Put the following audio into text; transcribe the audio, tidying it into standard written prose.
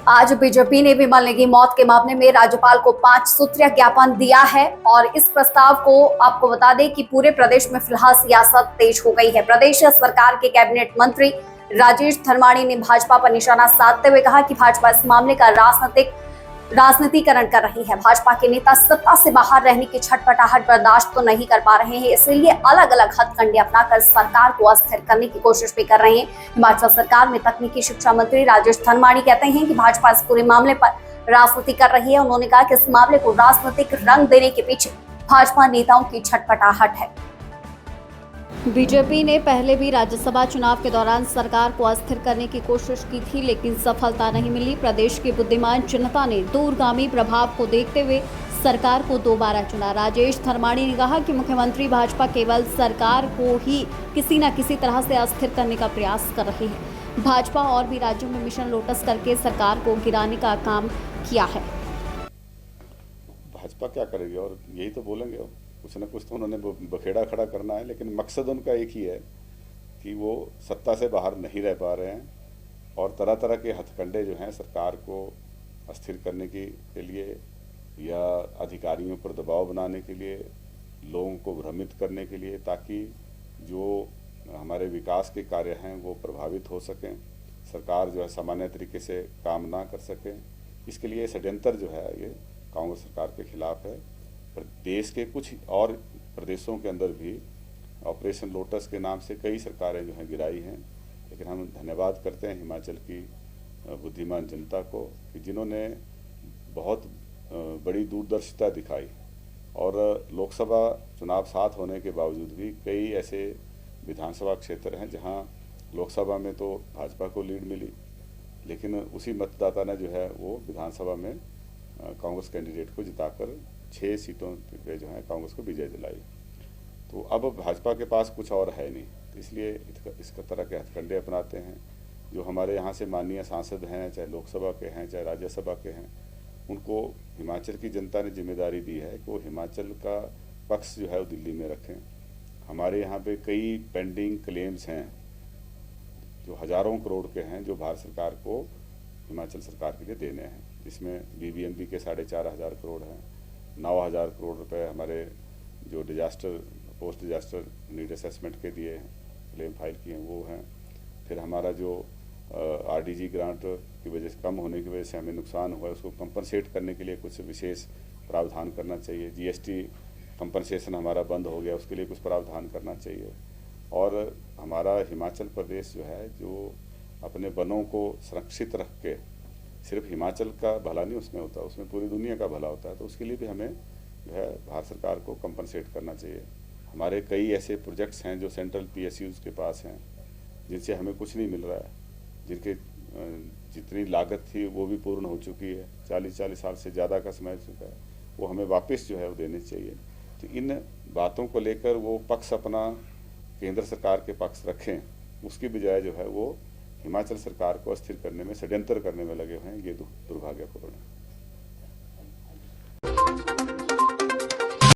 आज बीजेपी ने विमल नेगी मौत के मामले में राज्यपाल को 5 सूत्रीय ज्ञापन दिया है और इस प्रस्ताव को आपको बता दें कि पूरे प्रदेश में फिलहाल सियासत तेज हो गई है। प्रदेश सरकार के कैबिनेट मंत्री राजेश धर्माणी ने भाजपा पर निशाना साधते हुए कहा कि भाजपा इस मामले का राजनीतिकरण कर रही है। भाजपा के नेता सत्ता से बाहर रहने की छटपटाहट बर्दाश्त तो नहीं कर पा रहे हैं, इसलिए अलग अलग हथकंडे अपनाकर सरकार को अस्थिर करने की कोशिश भी कर रहे हैं। हिमाचल सरकार में तकनीकी शिक्षा मंत्री राजेश धर्माणी कहते हैं कि भाजपा इस पूरे मामले पर राजनीति कर रही है। उन्होंने कहा कि इस मामले को राजनीतिक रंग देने के पीछे भाजपा नेताओं की छटपटाहट है। बीजेपी ने पहले भी राज्यसभा चुनाव के दौरान सरकार को अस्थिर करने की कोशिश की थी, लेकिन सफलता नहीं मिली। प्रदेश की बुद्धिमान जनता ने दूरगामी प्रभाव को देखते हुए सरकार को दोबारा चुना। राजेश धर्माणी ने कहा कि मुख्यमंत्री भाजपा केवल सरकार को ही किसी न किसी तरह से अस्थिर करने का प्रयास कर रही है। भाजपा और भी राज्यों में मिशन लोटस करके सरकार को गिराने का काम किया है। भाजपा क्या करेगी और यही तो बोलेंगे, कुछ न कुछ तो उन्होंने बखेड़ा खड़ा करना है, लेकिन मकसद उनका एक ही है कि वो सत्ता से बाहर नहीं रह पा रहे हैं और तरह तरह के हथकंडे जो हैं सरकार को अस्थिर करने के लिए या अधिकारियों पर दबाव बनाने के लिए, लोगों को भ्रमित करने के लिए, ताकि जो हमारे विकास के कार्य हैं वो प्रभावित हो सकें, सरकार जो है सामान्य तरीके से काम ना कर सके। इसके लिए षड्यंत्र जो है ये कांग्रेस सरकार के खिलाफ है। देश के कुछ और प्रदेशों के अंदर भी ऑपरेशन लोटस के नाम से कई सरकारें जो हैं गिराई हैं, लेकिन हम धन्यवाद करते हैं हिमाचल की बुद्धिमान जनता को कि जिन्होंने बहुत बड़ी दूरदर्शिता दिखाई और लोकसभा चुनाव साथ होने के बावजूद भी कई ऐसे विधानसभा क्षेत्र हैं जहां लोकसभा में तो भाजपा को लीड मिली, लेकिन उसी मतदाता ने जो है वो विधानसभा में कांग्रेस कैंडिडेट को जिताकर 6 सीटों पे जो है कांग्रेस को विजय दिलाई। तो अब भाजपा के पास कुछ और है नहीं, तो इसलिए इसका तरह के हथकंडे अपनाते हैं। जो हमारे यहाँ से माननीय सांसद हैं, चाहे लोकसभा के हैं चाहे राज्यसभा के हैं, उनको हिमाचल की जनता ने जिम्मेदारी दी है कि वो हिमाचल का पक्ष जो है वो दिल्ली में रखें। हमारे यहाँ पे कई पेंडिंग क्लेम्स हैं जो हज़ारों करोड़ के हैं, जो भारत सरकार को हिमाचल सरकार के लिए देने हैं, जिसमें BBMP के 4,500 करोड़ हैं, 9,000 करोड़ रुपए हमारे जो पोस्ट डिजास्टर नीड असेसमेंट के दिए हैं, क्लेम फाइल किए हैं वो हैं। फिर हमारा जो RDG ग्रांट की वजह से कम होने की वजह से हमें नुकसान हुआ है, उसको कंपनसेट करने के लिए कुछ विशेष प्रावधान करना चाहिए। GST कंपनसेशन हमारा बंद हो गया, उसके लिए कुछ प्रावधान करना चाहिए। और हमारा हिमाचल प्रदेश जो है, जो अपने वनों को सुरक्षित रख के सिर्फ हिमाचल का भला नहीं उसमें होता, उसमें पूरी दुनिया का भला होता है, तो उसके लिए भी हमें जो है भारत सरकार को कंपनसेट करना चाहिए। हमारे कई ऐसे प्रोजेक्ट्स हैं जो सेंट्रल PSUs के पास हैं, जिनसे हमें कुछ नहीं मिल रहा है, जिनके जितनी लागत थी वो भी पूर्ण हो चुकी है, 40 साल से ज़्यादा का समय चुका है, वो हमें वापस जो है वो देने चाहिए। तो इन बातों को लेकर वो पक्ष अपना केंद्र सरकार के पक्ष रखें, उसकी बजाय जो है वो हिमाचल सरकार को अस्थिर करने में, षड्यंत्र करने में लगे हुए हैं। ये दुर्भाग्यपूर्ण है।